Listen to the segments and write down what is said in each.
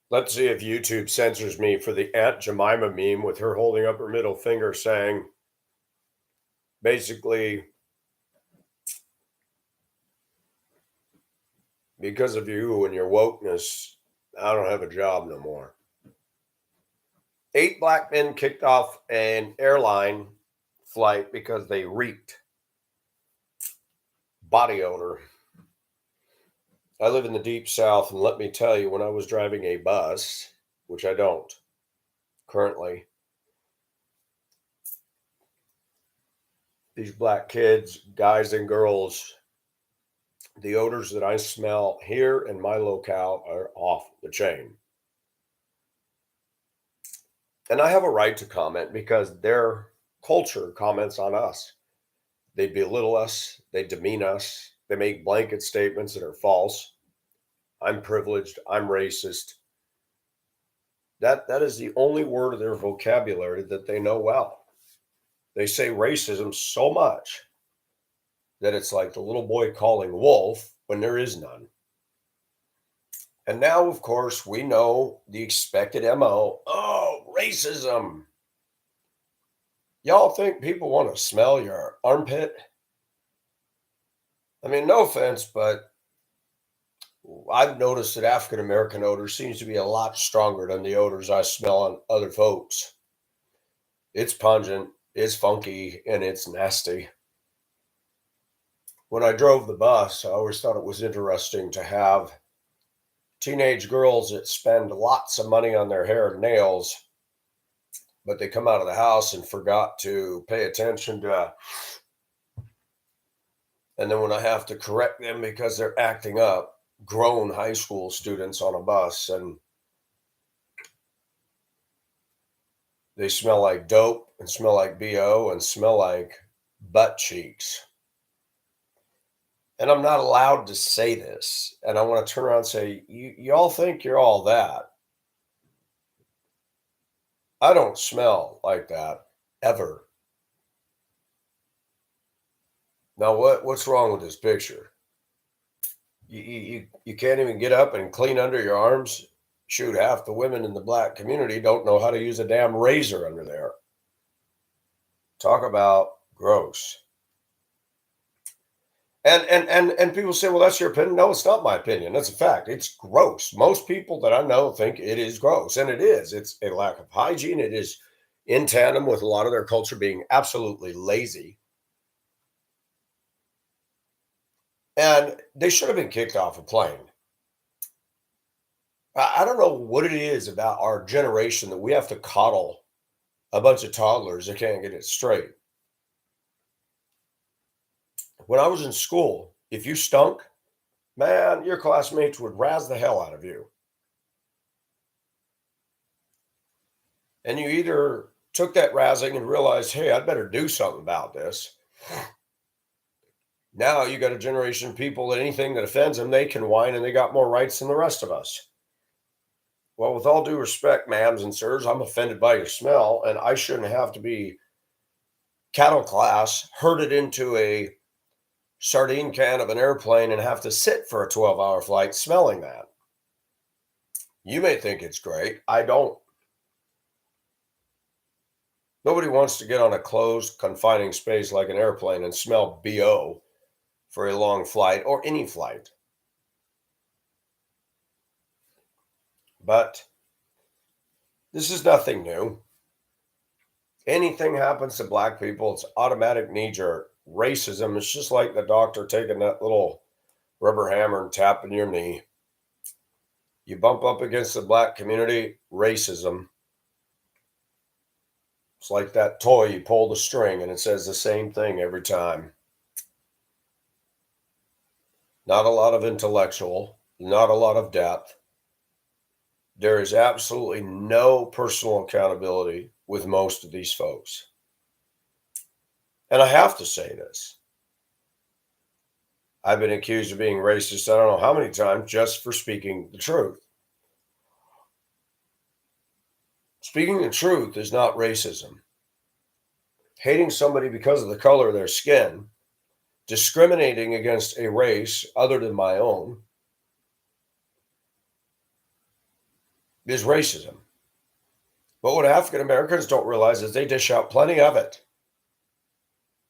Let's see if YouTube censors me for the Aunt Jemima meme with her holding up her middle finger saying, basically, because of you and your wokeness, I don't have a job no more. 8 black men kicked off an airline flight because they reeked. Body odor. I live in the deep south, and let me tell you, when I was driving a bus, which I don't currently, these black kids, guys and girls, the odors that I smell here in my locale are off the chain. And I have a right to comment because their culture comments on us. They belittle us, they demean us, they make blanket statements that are false. I'm privileged, I'm racist. That is the only word of their vocabulary that they know well. They say racism so much that it's like the little boy calling wolf when there is none. And now, of course, we know the expected MO. Oh, racism. Y'all think people want to smell your armpit? I mean, no offense, but I've noticed that African American odor seems to be a lot stronger than the odors I smell on other folks. It's pungent, it's funky, and it's nasty. When I drove the bus, I always thought it was interesting to have teenage girls that spend lots of money on their hair and nails, but they come out of the house and forgot to pay attention to. And then when I have to correct them because they're acting up, grown high school students on a bus, and they smell like dope and smell like BO and smell like butt cheeks. And I'm not allowed to say this. And I want to turn around and say, y'all think you're all that. I don't smell like that ever. Now, what's wrong with this picture? You can't even get up and clean under your arms. Shoot, half the women in the black community don't know how to use a damn razor under there. Talk about gross. And people say, well, that's your opinion. No, it's not my opinion. That's a fact. It's gross. Most people that I know think it is gross, and it is. It's a lack of hygiene. It is in tandem with a lot of their culture being absolutely lazy. And they should have been kicked off a plane. I don't know what it is about our generation that we have to coddle a bunch of toddlers that can't get it straight. When I was in school, if you stunk, man, your classmates would razz the hell out of you. And you either took that razzing and realized, hey, I'd better do something about this. Now you got a generation of people that anything that offends them, they can whine and they got more rights than the rest of us. Well, with all due respect, ma'ams and sirs, I'm offended by your smell, and I shouldn't have to be cattle class herded into a sardine can of an airplane and have to sit for a 12-hour flight smelling that. You may think it's great. I don't. Nobody wants to get on a closed, confining space like an airplane and smell BO for a long flight or any flight. But this is nothing new. Anything happens to black people, it's automatic knee jerk. Racism is just like the doctor taking that little rubber hammer and tapping your knee. You bump up against the black community, racism. It's like that toy, you pull the string and it says the same thing every time. Not a lot of intellectual, not a lot of depth. There is absolutely no personal accountability with most of these folks. And I have to say this. I've been accused of being racist, I don't know how many times, just for speaking the truth. Speaking the truth is not racism. Hating somebody because of the color of their skin, discriminating against a race other than my own, is racism. But what African Americans don't realize is they dish out plenty of it.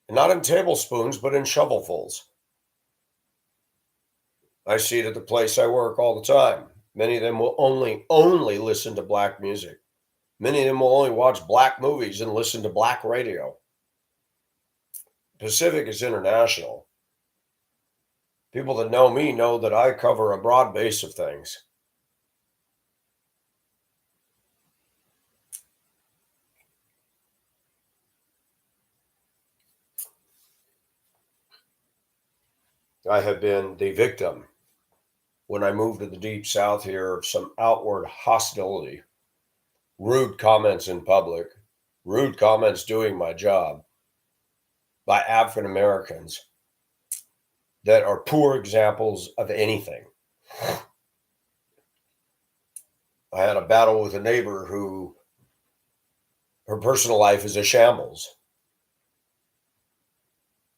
And not in tablespoons, but in shovelfuls. I see it at the place I work all the time. Many of them will only listen to black music. Many of them will only watch black movies and listen to black radio. Pacific is international. People that know me know that I cover a broad base of things. I have been the victim when I moved to the deep south here of some outward hostility, rude comments in public, rude comments doing my job by African Americans that are poor examples of anything. I had a battle with a neighbor who her personal life is a shambles.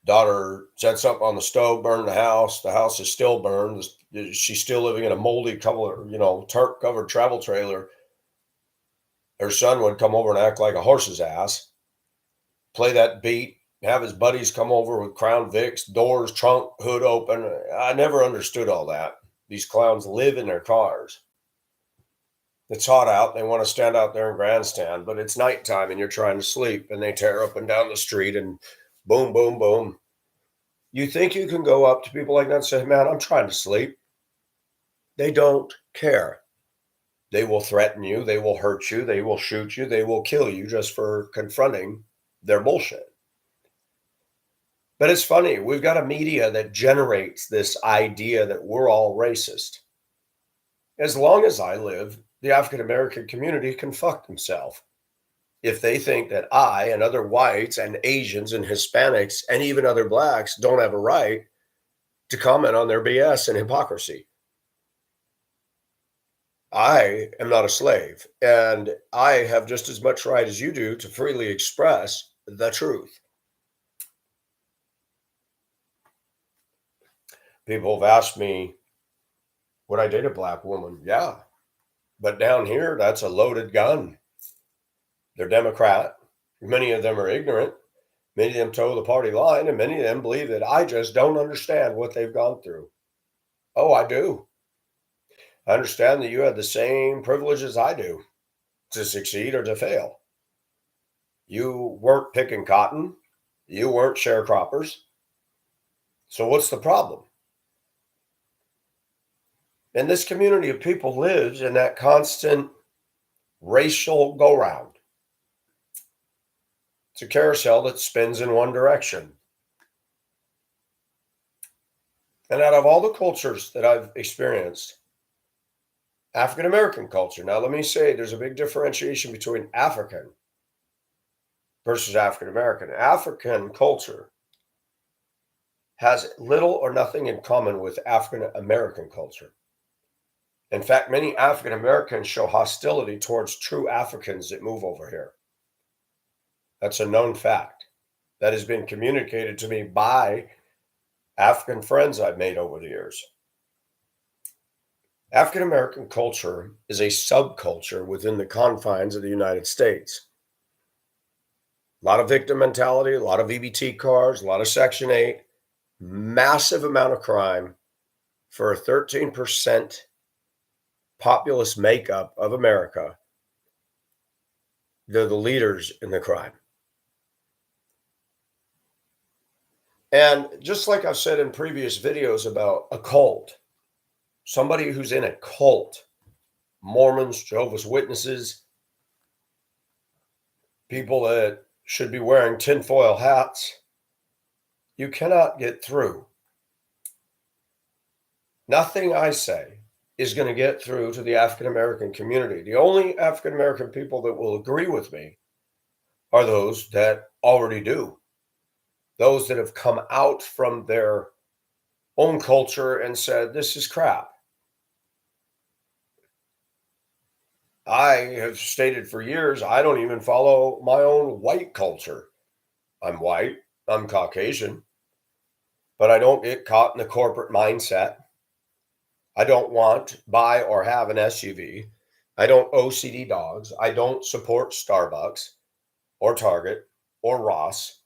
Daughter set something on the stove, burned the house. The house is still burned. She's still living in a moldy tarp covered travel trailer. Her son would come over and act like a horse's ass, play that beat, have his buddies come over with Crown Vics, doors, trunk, hood open. I never understood all that. These clowns live in their cars. It's hot out. They want to stand out there and grandstand, but it's nighttime and you're trying to sleep and they tear up and down the street and boom, boom, boom. You think you can go up to people like that and say, man, I'm trying to sleep. They don't care. They will threaten you. They will hurt you. They will shoot you. They will kill you just for confronting their bullshit. But it's funny. We've got a media that generates this idea that we're all racist. As long as I live, the African American community can fuck themselves if they think that I and other whites and Asians and Hispanics and even other blacks don't have a right to comment on their BS and hypocrisy. I am not a slave, and I have just as much right as you do to freely express the truth. People have asked me, would I date a black woman? Yeah. But down here, that's a loaded gun. They're Democrat. Many of them are ignorant. Many of them toe the party line, and many of them believe that I just don't understand what they've gone through. Oh, I do. I understand that you had the same privileges I do to succeed or to fail. You weren't picking cotton. You weren't sharecroppers. So what's the problem? And this community of people lives in that constant racial go-round. It's a carousel that spins in one direction. And out of all the cultures that I've experienced, African American culture, now let me say there's a big differentiation between African versus African American. African culture has little or nothing in common with African American culture. In fact, many African Americans show hostility towards true Africans that move over here. That's a known fact that has been communicated to me by African friends I've made over the years. African American culture is a subculture within the confines of the United States. A lot of victim mentality, a lot of EBT cards, a lot of Section 8, massive amount of crime for a 13% populous makeup of America. They're the leaders in the crime. And just like I've said in previous videos about a cult, somebody who's in a cult, Mormons, Jehovah's Witnesses, people that should be wearing tinfoil hats, you cannot get through. Nothing I say is going to get through to the African American community. The only African American people that will agree with me are those that already do. Those that have come out from their own culture and said, this is crap. I have stated for years, I don't even follow my own white culture. I'm white, I'm Caucasian, but I don't get caught in the corporate mindset. I don't want, buy, or have an SUV. I don't OCD dogs. I don't support Starbucks or Target or Ross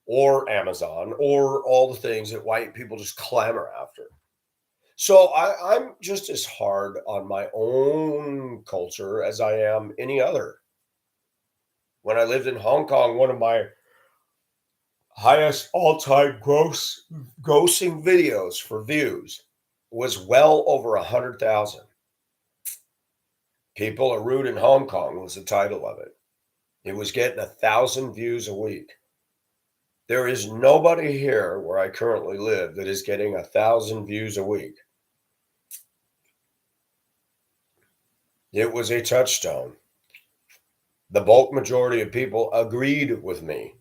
or Amazon or all the things that white people just clamor after. So I'm just as hard on my own culture as I am any other. When I lived in Hong Kong, one of my highest all-time grossing videos for views was well over 100,000. People Are Rude in Hong Kong was the title of it. It was getting 1,000 views a week. There is nobody here where I currently live that is getting 1,000 views a week. It was a touchstone. The bulk majority of people agreed with me.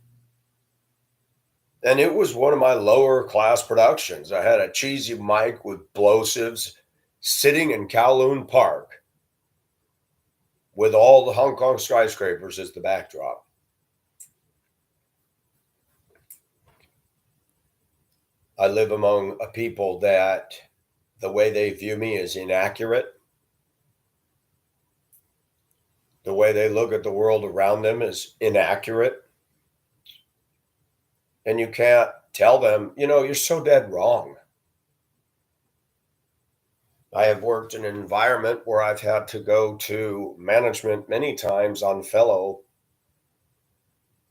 And it was one of my lower class productions. I had a cheesy mic with plosives sitting in Kowloon Park with all the Hong Kong skyscrapers as the backdrop. I live among a people that the way they view me is inaccurate. The way they look at the world around them is inaccurate. And you can't tell them, you're so dead wrong. I have worked in an environment where I've had to go to management many times on fellow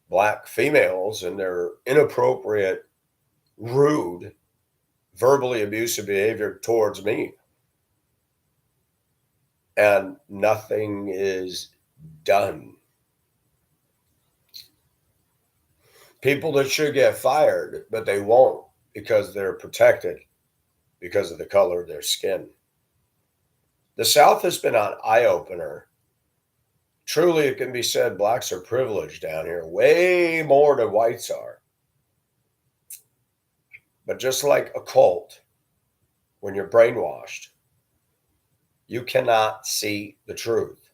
Black females and their inappropriate, rude, verbally abusive behavior towards me. And nothing is done. People that should get fired, but they won't because they're protected because of the color of their skin. The South has been an eye-opener. Truly, it can be said blacks are privileged down here, way more than whites are. But just like a cult, when you're brainwashed, you cannot see the truth.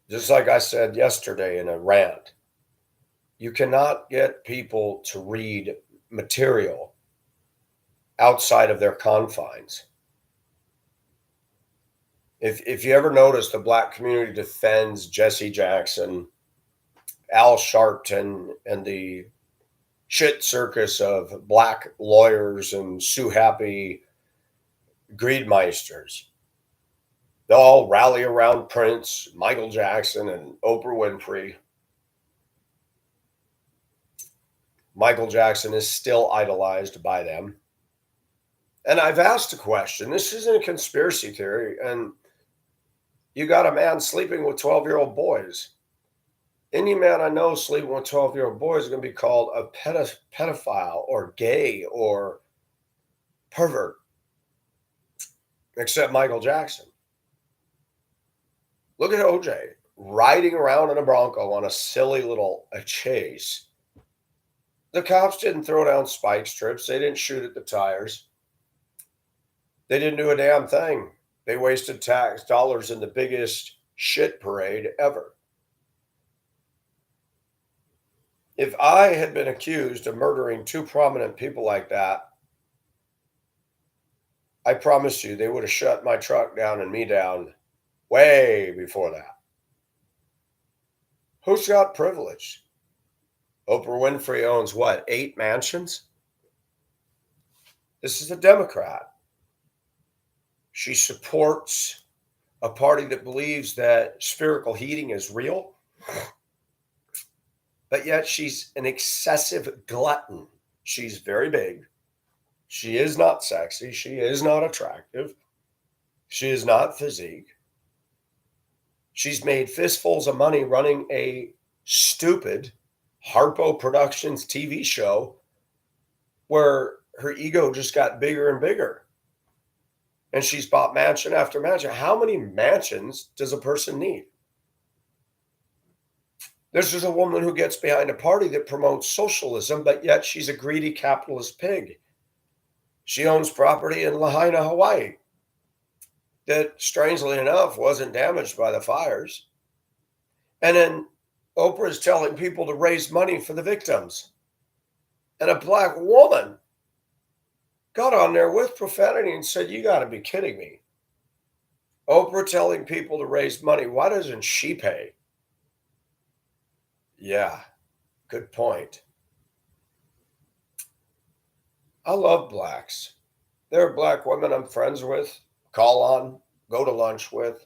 Just like I said yesterday in a rant, you cannot get people to read material outside of their confines. If you ever notice, the Black community defends Jesse Jackson, Al Sharpton, and the shit circus of Black lawyers and Sue Happy greedmeisters. They'll all rally around Prince, Michael Jackson, and Oprah Winfrey. Michael Jackson is still idolized by them. And I've asked a question. This isn't a conspiracy theory. And you got a man sleeping with 12-year-old boys. Any man I know sleeping with 12-year-old boys is going to be called a pedophile or gay or pervert, except Michael Jackson. Look at OJ riding around in a Bronco on a silly little chase. The cops didn't throw down spike strips. They didn't shoot at the tires. They didn't do a damn thing. They wasted tax dollars in the biggest shit parade ever. If I had been accused of murdering two prominent people like that, I promise you they would have shut my truck down and me down way before that. Who's got privilege? Oprah Winfrey owns what, 8 mansions? This is a Democrat. She supports a party that believes that spherical heating is real, but yet she's an excessive glutton. She's very big. She is not sexy. She is not attractive. She is not physique. She's made fistfuls of money running a stupid Harpo Productions TV show where her ego just got bigger and bigger. And she's bought mansion after mansion. How many mansions does a person need? This is a woman who gets behind a party that promotes socialism, but yet she's a greedy capitalist pig. She owns property in Lahaina, Hawaii, that strangely enough wasn't damaged by the fires. And then Oprah is telling people to raise money for the victims. And a Black woman got on there with profanity and said, "You got to be kidding me." Oprah telling people to raise money. Why doesn't she pay? Yeah, good point. I love blacks. There are black women I'm friends with, call on, go to lunch with,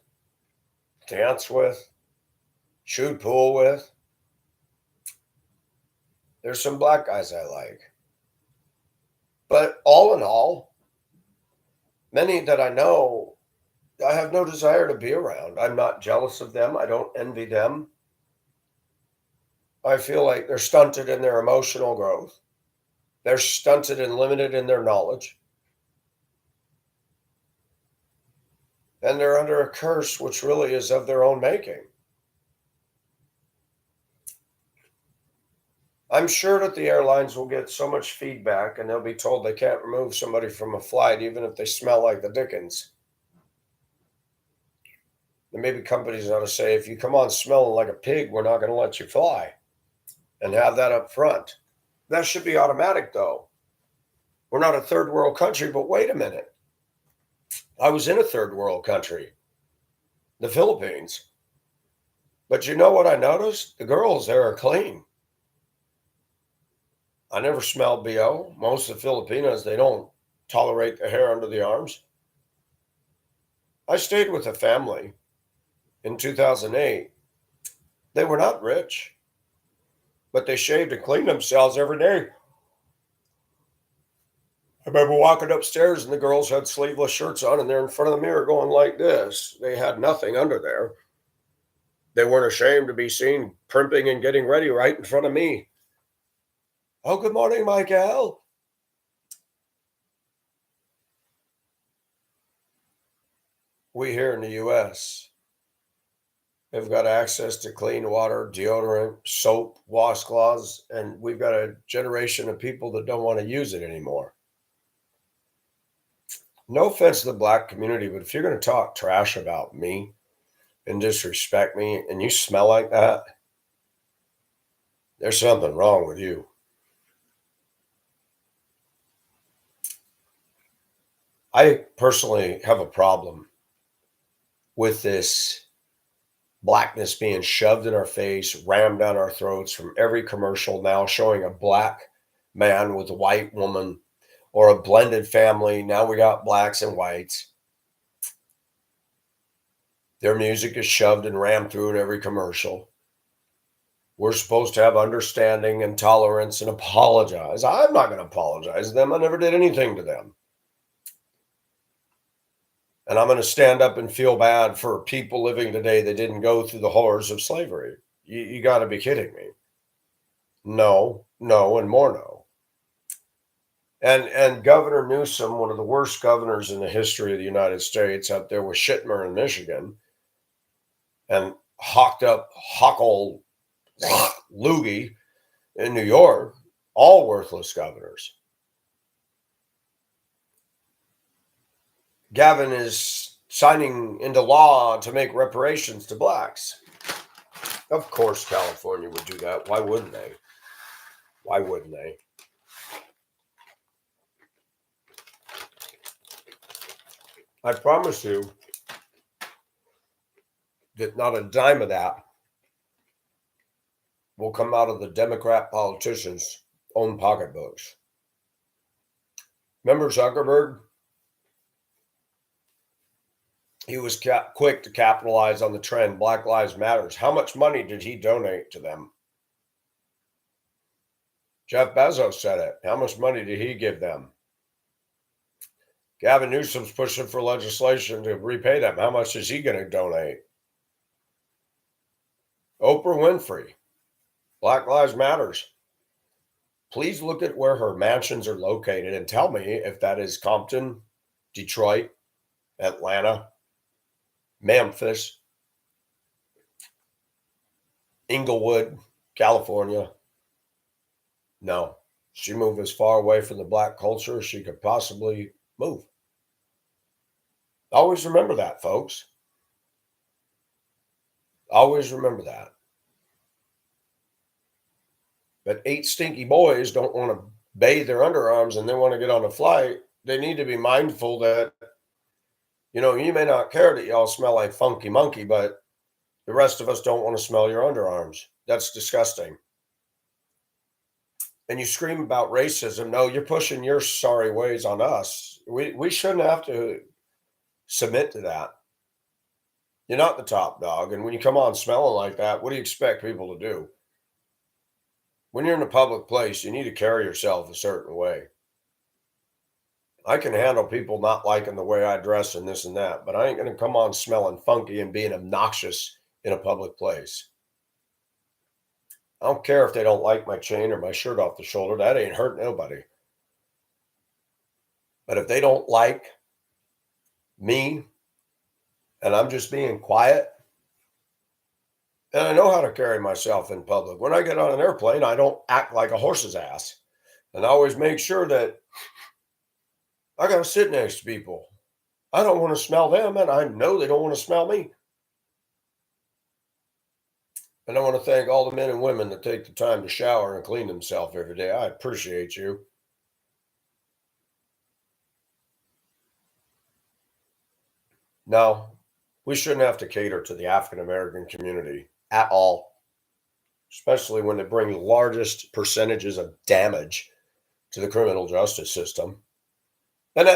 dance with, shoot pool with. There's some black guys I like. But all in all, many that I know, I have no desire to be around. I'm not jealous of them. I don't envy them. I feel like they're stunted in their emotional growth. They're stunted and limited in their knowledge. And they're under a curse which really is of their own making. I'm sure that the airlines will get so much feedback and they'll be told they can't remove somebody from a flight even if they smell like the Dickens. And maybe companies ought to say, if you come on smelling like a pig, we're not going to let you fly and have that up front. That should be automatic, though. We're not a third world country, but wait a minute. I was in a third world country, the Philippines. But you know what I noticed? The girls there are clean. I never smelled BO. Most of the Filipinos, they don't tolerate the hair under the arms. I stayed with a family in 2008. They were not rich, but they shaved and cleaned themselves every day. I remember walking upstairs and the girls had sleeveless shirts on and they're in front of the mirror going like this. They had nothing under there. They weren't ashamed to be seen primping and getting ready right in front of me. Oh, good morning, Michael. We here in the US have got access to clean water, deodorant, soap, washcloths, and we've got a generation of people that don't want to use it anymore. No offense to the black community, but if you're going to talk trash about me and disrespect me and you smell like that, there's something wrong with you. I personally have a problem with this blackness being shoved in our face, rammed down our throats from every commercial now showing a black man with a white woman or a blended family. Now we got blacks and whites. Their music is shoved and rammed through in every commercial. We're supposed to have understanding and tolerance and apologize. I'm not going to apologize to them. I never did anything to them. And I'm going to stand up and feel bad for people living today that didn't go through the horrors of slavery. You got to be kidding me. No, no, and more no. And Governor Newsom, one of the worst governors in the history of the United States, up there with Shitmer in Michigan, and hawked up Hochul Loogie in New York, all worthless governors. Gavin is signing into law to make reparations to blacks. Of course, California would do that. Why wouldn't they? Why wouldn't they? I promise you that not a dime of that will come out of the Democrat politicians' own pocketbooks. Remember Zuckerberg? He was quick to capitalize on the trend Black Lives Matters. How much money did he donate to them? Jeff Bezos said it. How much money did he give them? Gavin Newsom's pushing for legislation to repay them. How much is he going to donate? Oprah Winfrey, Black Lives Matters. Please look at where her mansions are located and tell me if that is Compton, Detroit, Atlanta, Memphis, Inglewood, California. No, she moved as far away from the black culture as she could possibly move. Always remember that, folks. Always remember that. But 8 stinky boys don't want to bathe their underarms and they want to get on a flight. They need to be mindful that, You may not care that y'all smell like funky monkey, but the rest of us don't want to smell your underarms. That's disgusting. And you scream about racism. No, you're pushing your sorry ways on us. We shouldn't have to submit to that. You're not the top dog. And when you come on smelling like that, what do you expect people to do? When you're in a public place, you need to carry yourself a certain way. I can handle people not liking the way I dress and this and that, but I ain't going to come on smelling funky and being obnoxious in a public place. I don't care if they don't like my chain or my shirt off the shoulder. That ain't hurt nobody. But if they don't like me and I'm just being quiet, and I know how to carry myself in public. When I get on an airplane, I don't act like a horse's ass. And I always make sure that I got to sit next to people. I don't want to smell them, and I know they don't want to smell me. And I want to thank all the men and women that take the time to shower and clean themselves every day. I appreciate you. Now, we shouldn't have to cater to the African American community at all, especially when they bring the largest percentages of damage to the criminal justice system. And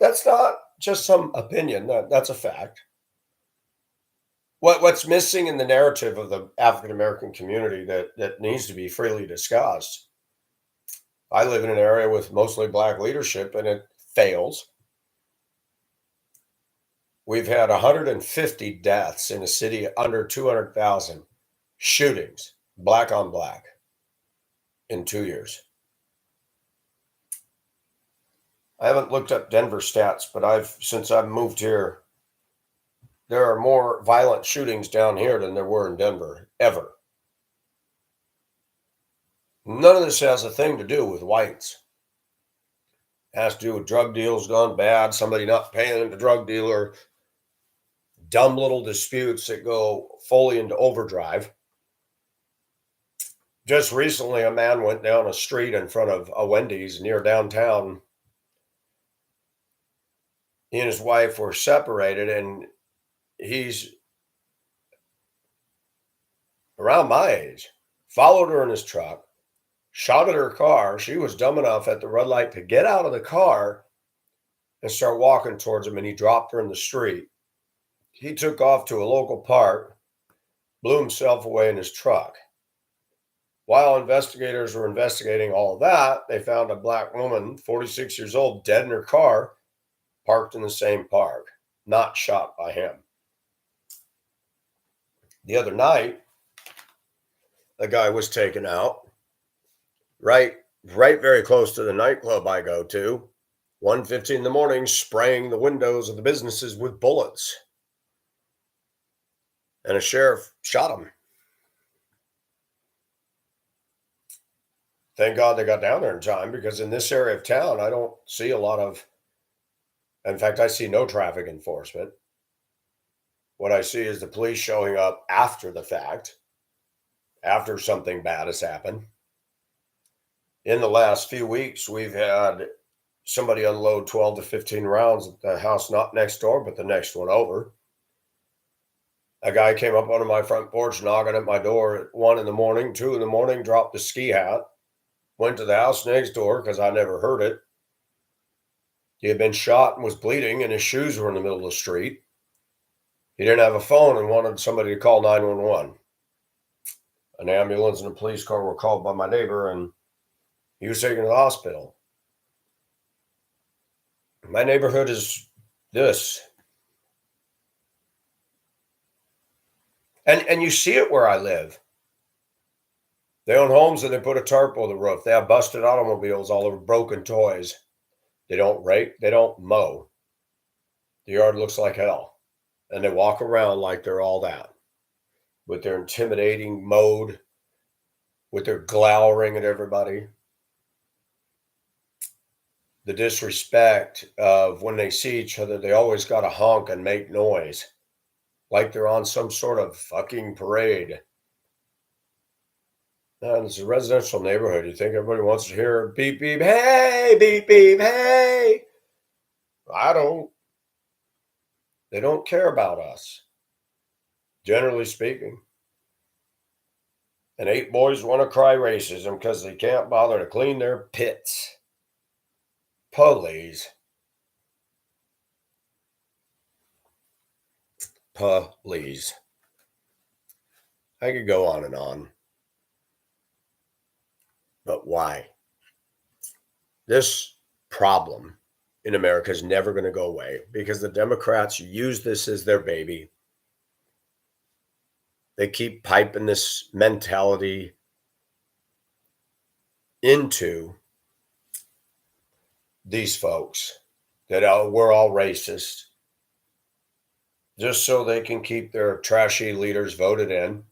that's not just some opinion, that's a fact. What's missing in the narrative of the African American community that needs to be freely discussed. I live in an area with mostly black leadership and it fails. We've had 150 deaths in a city under 200,000 shootings, black on black, in 2 years. I haven't looked up Denver stats, but since I've moved here, there are more violent shootings down here than there were in Denver, ever. None of this has a thing to do with whites. It has to do with drug deals gone bad, somebody not paying the drug dealer, dumb little disputes that go fully into overdrive. Just recently, a man went down a street in front of a Wendy's near downtown. He and his wife were separated, and he's around my age, followed her in his truck, shot at her car. She was dumb enough at the red light to get out of the car and start walking towards him, and he dropped her in the street. He took off to a local park, blew himself away in his truck. While investigators were investigating all of that, they found a black woman, 46 years old, dead in her car, parked in the same park, not shot by him. The other night, a guy was taken out right very close to the nightclub I go to, 1:15 in the morning, spraying the windows of the businesses with bullets. And a sheriff shot him. Thank God they got down there in time, because in this area of town, I don't see a lot of, in fact, I see no traffic enforcement. What I see is the police showing up after the fact, after something bad has happened. In the last few weeks, we've had somebody unload 12 to 15 rounds at the house not next door, but the next one over. A guy came up onto my front porch, knocking at my door at 1 in the morning, 2 in the morning, dropped the ski hat, went to the house next door because I never heard it. He had been shot and was bleeding, and his shoes were in the middle of the street. He didn't have a phone and wanted somebody to call 911. An ambulance and a police car were called by my neighbor, and he was taken to the hospital. My neighborhood is this. And you see it where I live. They own homes and they put a tarp over the roof. They have busted automobiles, all over broken toys. They don't rake, they don't mow. The yard looks like hell. And they walk around like they're all that, with their intimidating mode, with their glowering at everybody. The disrespect of when they see each other, they always got to honk and make noise, like they're on some sort of fucking parade. And it's a residential neighborhood. You think everybody wants to hear beep, beep, hey, beep, beep, hey. I don't. They don't care about us, generally speaking. And 8 boys want to cry racism because they can't bother to clean their pits. Police. Police. I could go on and on. But why? This problem in America is never going to go away because the Democrats use this as their baby. They keep piping this mentality into these folks that we're all racist just so they can keep their trashy leaders voted in,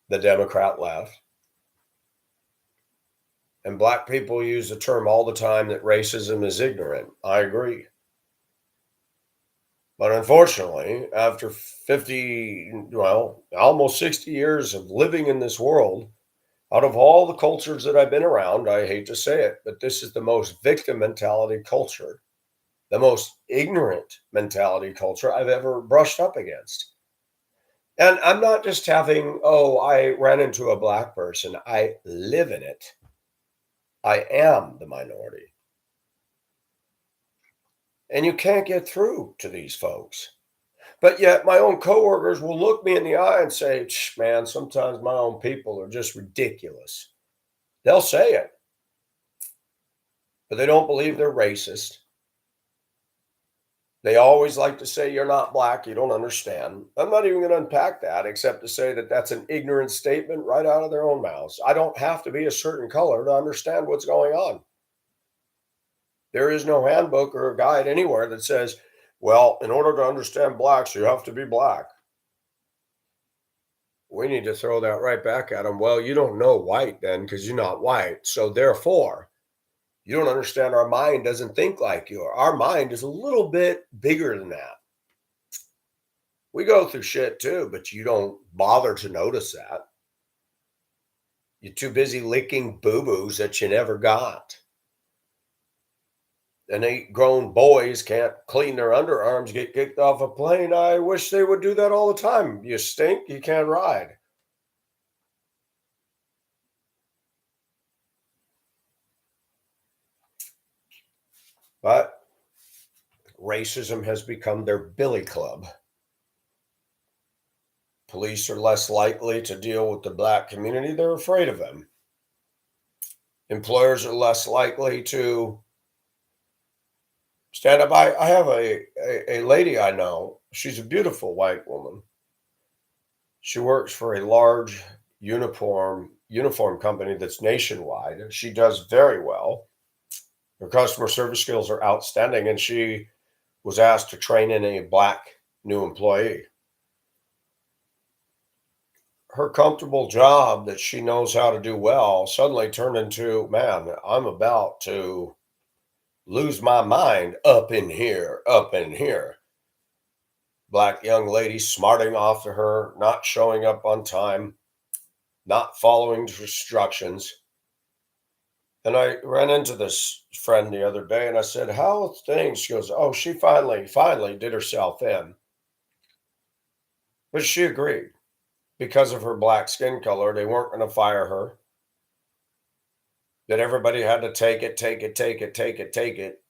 the Democrat left. And black people use the term all the time that racism is ignorant. I agree. But unfortunately, after 50, well, almost 60 years of living in this world, out of all the cultures that I've been around, I hate to say it, but this is the most victim mentality culture, the most ignorant mentality culture I've ever brushed up against. And I'm not just having, oh, I ran into a black person. I live in it. I am the minority. And you can't get through to these folks. But yet my own coworkers will look me in the eye and say, man, sometimes my own people are just ridiculous. They'll say it, but they don't believe they're racist. They always like to say, you're not black, you don't understand. I'm not even going to unpack that except to say that that's an ignorant statement right out of their own mouths. I don't have to be a certain color to understand what's going on. There is no handbook or a guide anywhere that says, well, in order to understand blacks, you have to be black. We need to throw that right back at them. Well, you don't know white then because you're not white. So therefore, you don't understand our mind doesn't think like you. Our mind is a little bit bigger than that. We go through shit too, but you don't bother to notice that. You're too busy licking boo-boos that you never got. And 8 grown boys can't clean their underarms, get kicked off a plane. I wish they would do that all the time. You stink, you can't ride. But racism has become their billy club. Police are less likely to deal with the black community. They're afraid of them. Employers are less likely to stand up. I have a lady I know. She's a beautiful white woman. She works for a large uniform company that's nationwide. She does very well. Her customer service skills are outstanding, and she was asked to train in a black new employee. Her comfortable job that she knows how to do well suddenly turned into, man, I'm about to lose my mind up in here, up in here. Black young lady smarting off to her, not showing up on time, not following instructions. And I ran into this friend the other day and I said, how are things? She goes, oh, she finally did herself in. But she agreed because of her black skin color, they weren't going to fire her. That everybody had to take it.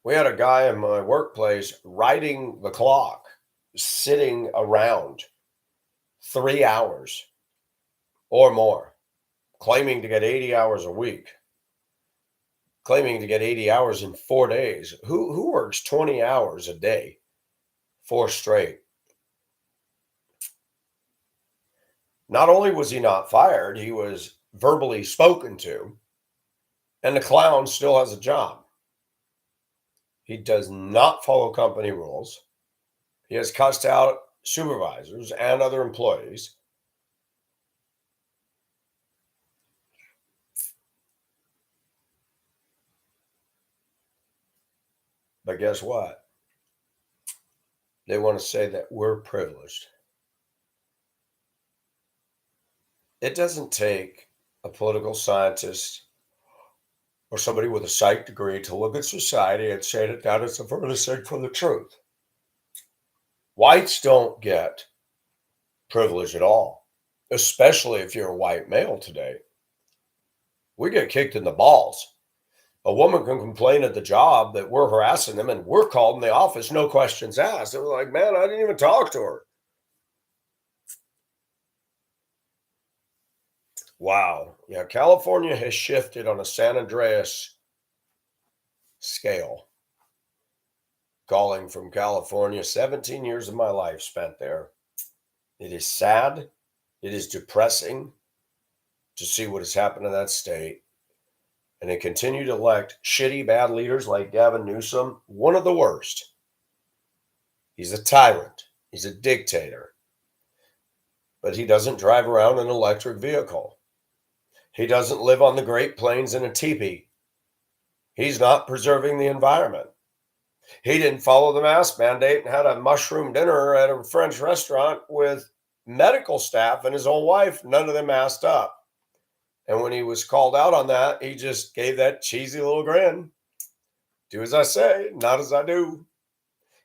We had a guy in my workplace riding the clock, sitting around 3 hours or more, claiming to get 80 hours a week, claiming to get 80 hours in 4 days. Who works 20 hours a day, 4 straight? Not only was he not fired, he was verbally spoken to, and the clown still has a job. He does not follow company rules. He has cussed out supervisors and other employees. But guess what? They want to say that we're privileged. It doesn't take a political scientist or somebody with a psych degree to look at society and say that that is the furthest thing from the truth. Whites don't get privilege at all, especially if you're a white male today. We get kicked in the balls. A woman can complain at the job that we're harassing them and we're called in the office, no questions asked. It was like, man, I didn't even talk to her. Wow. Yeah, California has shifted on a San Andreas scale. Calling from California, 17 years of my life spent there. It is sad. It is depressing to see what has happened in that state. And they continue to elect shitty, bad leaders like Gavin Newsom, one of the worst. He's a tyrant. He's a dictator. But he doesn't drive around in an electric vehicle. He doesn't live on the Great Plains in a teepee. He's not preserving the environment. He didn't follow the mask mandate and had a mushroom dinner at a French restaurant with medical staff and his own wife, none of them masked up. And when he was called out on that, he just gave that cheesy little grin. Do as I say, not as I do.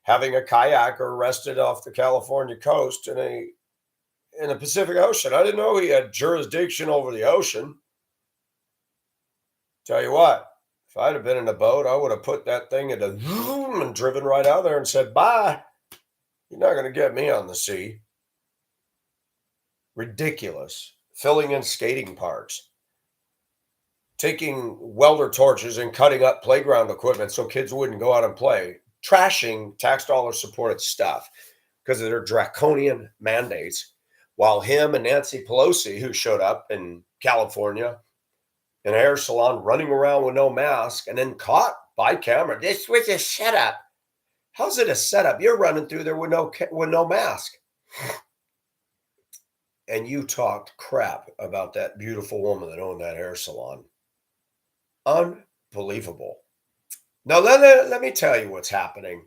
Having a kayaker arrested off the California coast in the Pacific Ocean. I didn't know he had jurisdiction over the ocean. Tell you what, if I'd have been in a boat, I would have put that thing into zoom and driven right out there and said, bye. You're not going to get me on the sea. Ridiculous. Filling in skating parks. Taking welder torches and cutting up playground equipment so kids wouldn't go out and play. Trashing tax dollar supported stuff because of their draconian mandates. While him and Nancy Pelosi, who showed up in California in a hair salon running around with no mask and then caught by camera. This was a setup. How's it a setup? You're running through there with no mask. And you talked crap about that beautiful woman that owned that hair salon. Unbelievable. Now, let me tell you what's happening.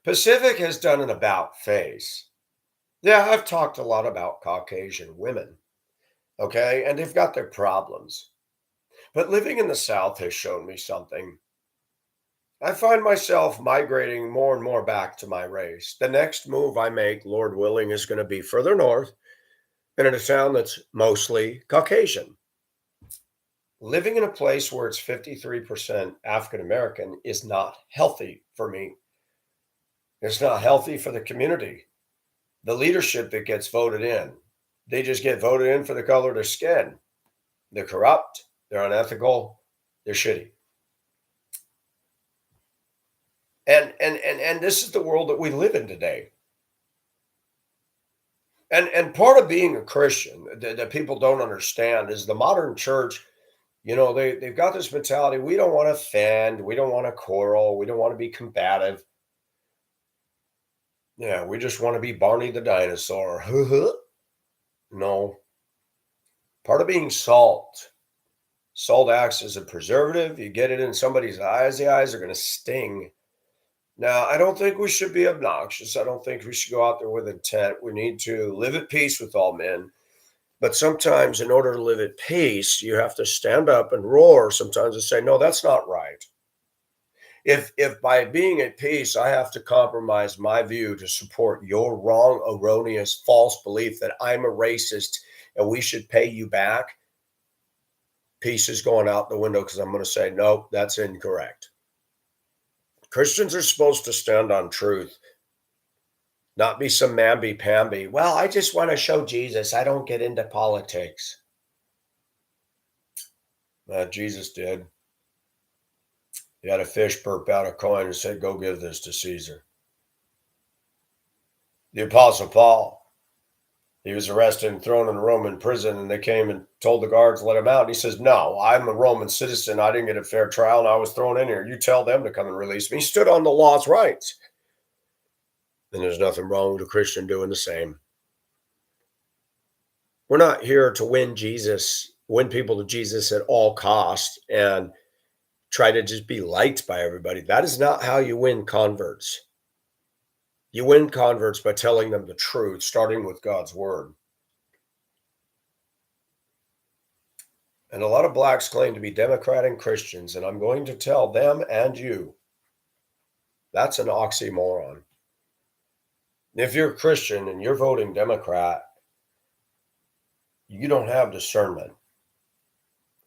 Pacific has done an about face. Yeah, I've talked a lot about Caucasian women, okay? And they've got their problems. But living in the South has shown me something. I find myself migrating more and more back to my race. The next move I make, Lord willing, is going to be further north and in a town that's mostly Caucasian. Living in a place where it's 53% African American is not healthy for me. It's not healthy for the community. The leadership that gets voted in, they just get voted in for the color of their skin. They're corrupt, they're unethical, they're shitty. And this is the world that we live in today. And part of being a Christian that people don't understand is the modern church. You know, they've got this mentality. We don't want to offend. We don't want to quarrel. We don't want to be combative. Yeah, we just want to be Barney the dinosaur. No. Part of being salt. Salt acts as a preservative. You get it in somebody's eyes, the eyes are going to sting. Now, I don't think we should be obnoxious. I don't think we should go out there with intent. We need to live at peace with all men. But sometimes, in order to live at peace, you have to stand up and roar sometimes and say, no, that's not right. If by being at peace, I have to compromise my view to support your wrong, erroneous, false belief that I'm a racist and we should pay you back, peace is going out the window because I'm going to say, no, that's incorrect. Christians are supposed to stand on truth, not be some mamby-pamby. Well, I just want to show Jesus. I don't get into politics. Jesus did. He had a fish burp out a coin and said, go give this to Caesar. The Apostle Paul, he was arrested and thrown in a Roman prison, and they came and told the guards to let him out. And he says, no, I'm a Roman citizen. I didn't get a fair trial, and I was thrown in here. You tell them to come and release me. He stood on the law's rights. And there's nothing wrong with a Christian doing the same. We're not here to win people to Jesus at all costs and try to just be liked by everybody. That is not how you win converts. You win converts by telling them the truth, starting with God's word. And a lot of blacks claim to be Democrat and Christians, and I'm going to tell them and you that's an oxymoron. If you're a Christian and you're voting Democrat, you don't have discernment.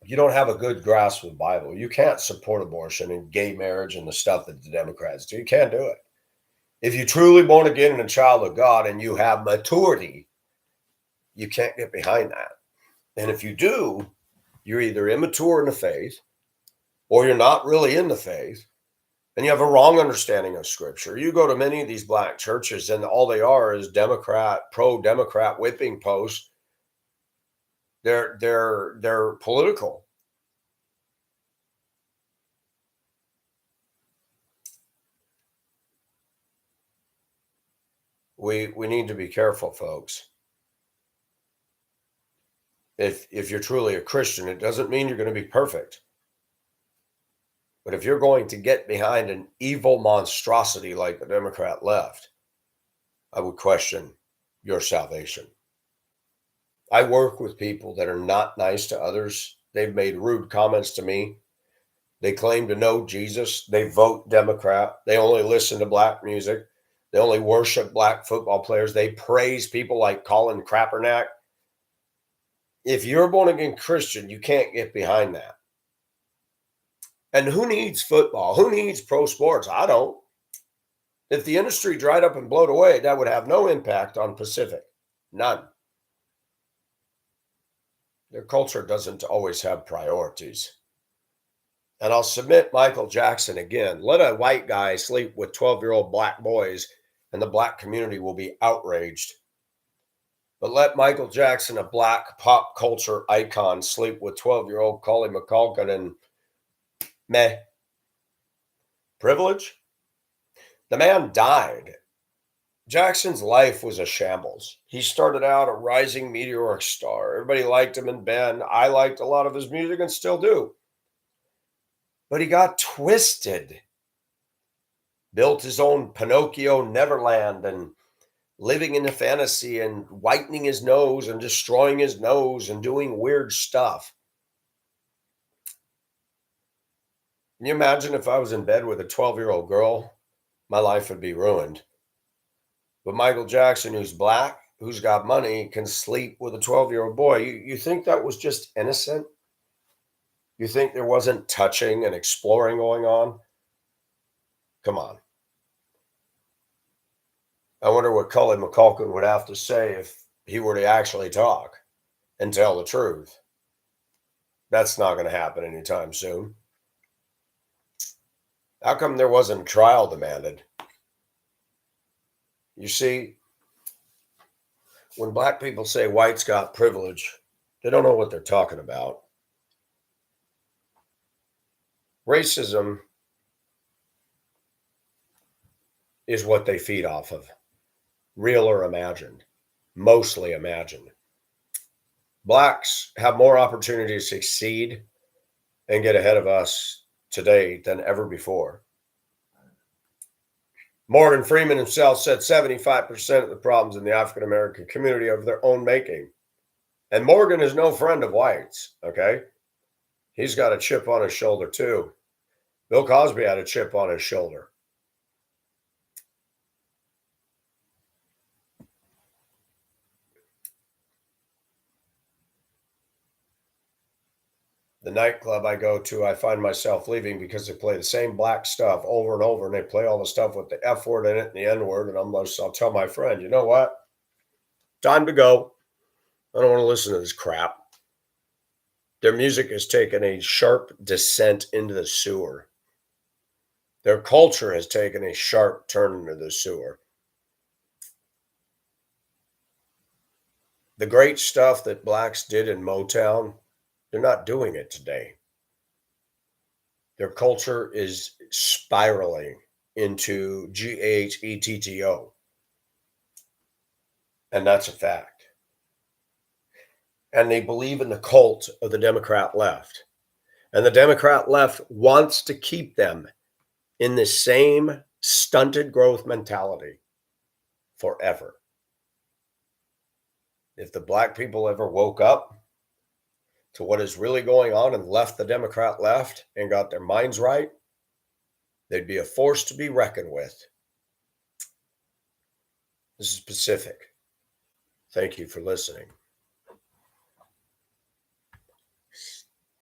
You don't have a good grasp of the Bible. You can't support abortion and gay marriage and the stuff that the Democrats do. You can't do it. If you're truly born again and a child of God and you have maturity, you can't get behind that. And if you do, you're either immature in the faith or you're not really in the faith and you have a wrong understanding of scripture. You go to many of these black churches and all they are is Democrat, pro-Democrat whipping posts. They're political. We need to be careful, folks. If you're truly a Christian, it doesn't mean you're going to be perfect. But if you're going to get behind an evil monstrosity like the Democrat left, I would question your salvation. I work with people that are not nice to others. They've made rude comments to me. They claim to know Jesus. They vote Democrat. They only listen to black music. They only worship black football players. They praise people like Colin Kaepernick. If you're a born again Christian, you can't get behind that. And who needs football? Who needs pro sports? I don't. If the industry dried up and blowed away, that would have no impact on Pacific. None. Their culture doesn't always have priorities. And I'll submit Michael Jackson again. Let a white guy sleep with 12-year-old black boys, and the black community will be outraged. But let Michael Jackson, a black pop culture icon, sleep with 12-year-old Collie McCulkin and meh. Privilege? The man died. Jackson's life was a shambles. He started out a rising meteoric star. Everybody liked him and Ben. I liked a lot of his music and still do. But he got twisted. Built his own Pinocchio Neverland and living in a fantasy and whitening his nose and destroying his nose and doing weird stuff. Can you imagine if I was in bed with a 12-year-old girl? My life would be ruined. But Michael Jackson, who's black, who's got money, can sleep with a 12-year-old boy. You think that was just innocent? You think there wasn't touching and exploring going on? Come on. I wonder what Cullen McCulkin would have to say if he were to actually talk and tell the truth. That's not going to happen anytime soon. How come there wasn't a trial demanded? You see, when black people say whites got privilege, they don't know what they're talking about. Racism is what they feed off of, real or imagined, mostly imagined. Blacks have more opportunity to succeed and get ahead of us today than ever before. Morgan Freeman himself said 75% of the problems in the African American community are of their own making. And Morgan is no friend of whites, okay? He's got a chip on his shoulder too. Bill Cosby had a chip on his shoulder. The nightclub I go to, I find myself leaving because they play the same black stuff over and over, and they play all the stuff with the F word in it and the N word. And I'll tell my friend, you know what? Time to go. I don't want to listen to this crap. Their music has taken a sharp descent into the sewer. Their culture has taken a sharp turn into the sewer. The great stuff that blacks did in Motown, they're not doing it today. Their culture is spiraling into GHETTO. And that's a fact. And they believe in the cult of the Democrat left. And the Democrat left wants to keep them in the same stunted growth mentality forever. If the black people ever woke up, to what is really going on and left the Democrat left and got their minds right, they'd be a force to be reckoned with. This is Pacific. Thank you for listening.